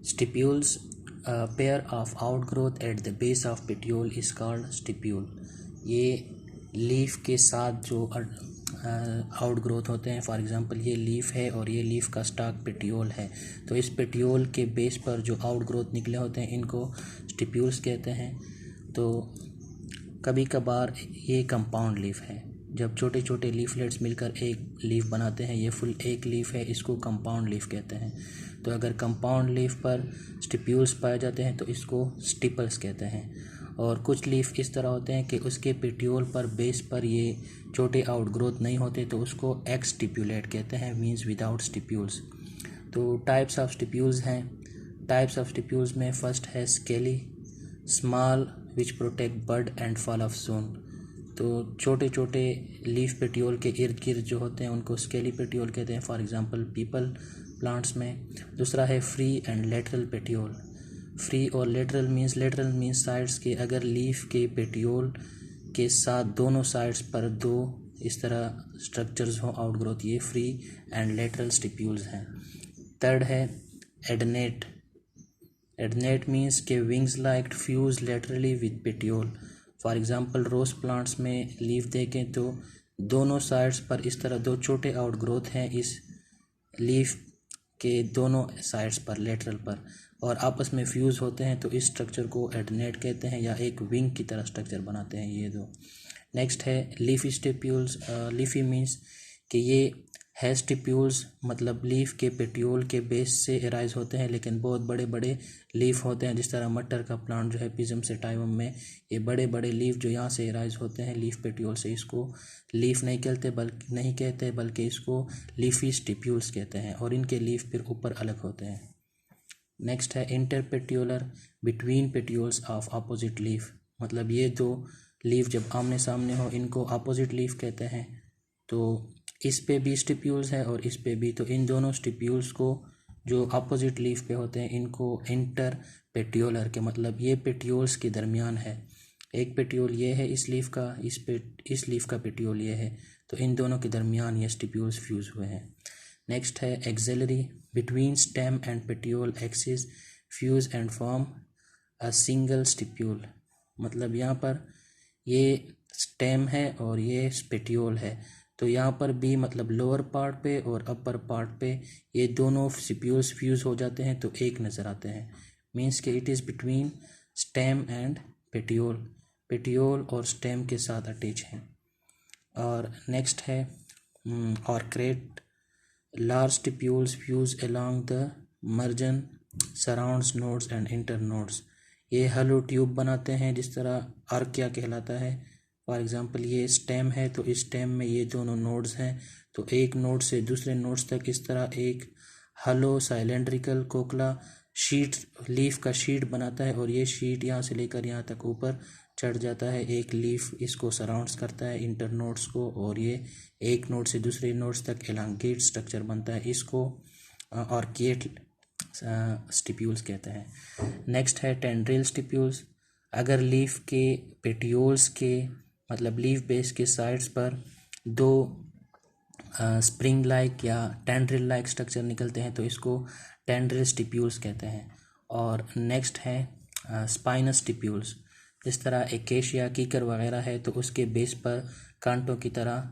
Stipules, a pair of outgrowth at the base of petiole is called stipule. ये leaf के साथ जो outgrowth होते हैं, फॉर एग्जांपल ये लीफ है और ये लीफ का स्टॉक पेटियोल है, तो इस पेटियोल के बेस पर जो आउटग्रोथ निकले होते हैं इनको स्टिप्यूल्स कहते हैं। तो कभी कभार ये कंपाउंड लीफ है, जब छोटे छोटे लीफलेट्स मिलकर एक लीफ बनाते हैं, ये फुल एक लीफ है, इसको कंपाउंड लीफ कहते हैं। तो अगर कंपाउंड लीफ पर स्टिप्यूल्स पाए जाते हैं तो इसको स्टिपल्स कहते हैं। और कुछ लीफ इस तरह होते हैं कि उसके पेटियोल पर बेस पर ये छोटे आउटग्रोथ नहीं होते, तो उसको एक्स स्टिप्यूलेट कहते हैं, मींस विदाउट स्टिप्यूल्स। तो टाइप्स ऑफ स्टिप्यूल्स हैं। टाइप्स ऑफ स्टिप्यूल्स में फर्स्ट है scaly, small which protect bud and fall off soon. तो छोटे छोटे लीफ पेटियोल के इर्द गिर्द जो होते हैं उनको स्केली पेटियोल कहते हैं, फॉर एग्जांपल पीपल प्लांट्स में। दूसरा है free and lateral petiole. Free और लेटरल मीन्स साइड्स के, अगर लीफ के पेटियोल के साथ दोनों साइड्स पर दो इस तरह स्ट्रक्चर्स हो आउटग्रोथ, ये फ्री एंड लेटरल स्टिप्यूल्स हैं। थर्ड है एडनेट। एडनेट मीन्स के wings like fuse laterally with petiole. For example rose plants में लीफ देखें तो दोनों साइड्स पर इस तरह दो छोटे आउटग्रोथ हैं इस लीफ के दोनों साइड्स पर, लेटरल पर, और आपस में फ्यूज़ होते हैं, तो इस स्ट्रक्चर को एडनेट कहते हैं या एक विंग की तरह स्ट्रक्चर बनाते हैं ये दो। नेक्स्ट है लीफी स्टिप्यूल्स। लीफी मीन्स कि ये है स्टिप्यूल्स, मतलब लीफ के पेटियोल के बेस से एराइज होते हैं, लेकिन बहुत बड़े बड़े लीफ होते हैं, जिस तरह मटर का प्लांट जो है पिजम सेटाइवम में, ये बड़े बड़े लीफ जो यहाँ से एराइज होते हैं लीफ पेटियोल से, इसको लीफ नहीं कहते बल्कि इसको लीफी स्टिप्यूल्स कहते हैं, और इनके लीफ फिर ऊपर अलग होते हैं। नेक्स्ट है interpetiolar, between petioles of opposite leaf, मतलब ये दो लीफ जब आमने सामने हो इनको अपोजिट लीफ कहते हैं। तो इस पे भी स्टिप्यूल्स है और इस पे भी, तो इन दोनों स्टिप्यूल्स को जो अपोजिट लीफ पे होते हैं इनको इंटर पेटियोलर के, मतलब ये पेटियोल्स के दरमियान है। एक पेटियोल ये है इस लीफ का, इस लीफ का पेटियोल ये है, तो इन दोनों के दरमियान ये स्टिप्यूल्स फ्यूज हुए हैं। नेक्स्ट है auxiliary, between stem and petiole axis fuse and form a single stipule. मतलब यहाँ पर ये स्टेम है और ये पेटियोल है, तो यहाँ पर भी मतलब लोअर पार्ट पे और अपर पार्ट पे ये दोनों स्टिप्यूल्स फ्यूज हो जाते हैं तो एक नज़र आते हैं, मीन्स कि it is between stem and petiole, petiole और स्टेम के साथ अटैच हैं। और नेक्स्ट है ochreate, large stipules fuse along the margin surrounds nodes and internodes. ये हलो ट्यूब बनाते हैं, जिस तरह आर्किया कहलाता है। फॉर एग्जांपल ये स्टेम है, तो इस स्टेम में ये दोनों नोड्स हैं, तो एक नोड से दूसरे नोड्स तक इस तरह एक हलो साइलेंड्रिकल कोकला शीट, लीफ का शीट बनाता है, और ये शीट यहाँ से लेकर यहाँ तक ऊपर चढ़ जाता है। एक लीफ इसको सराउंड्स करता है इंटर नोड्स को, और ये एक नोड से दूसरे नोड्स तक एलांगेट स्ट्रक्चर बनता है, इसको ऑर्किएट स्टिप्यूल्स कहते हैं। नेक्स्ट है टेंड्रिल स्टिप्यूल्स। अगर लीफ के पेटियोल्स के, मतलब लीफ बेस के साइड्स पर दो स्प्रिंग लाइक या टेंड्रिल लाइक स्ट्रक्चर निकलते हैं तो इसको टेंड्रिल स्टिप्यूल्स कहते हैं। और नेक्स्ट है स्पाइनस स्टिप्यूल्स। जिस तरह एकेशिया कीकर वगैरह है, तो उसके बेस पर कांटों की तरह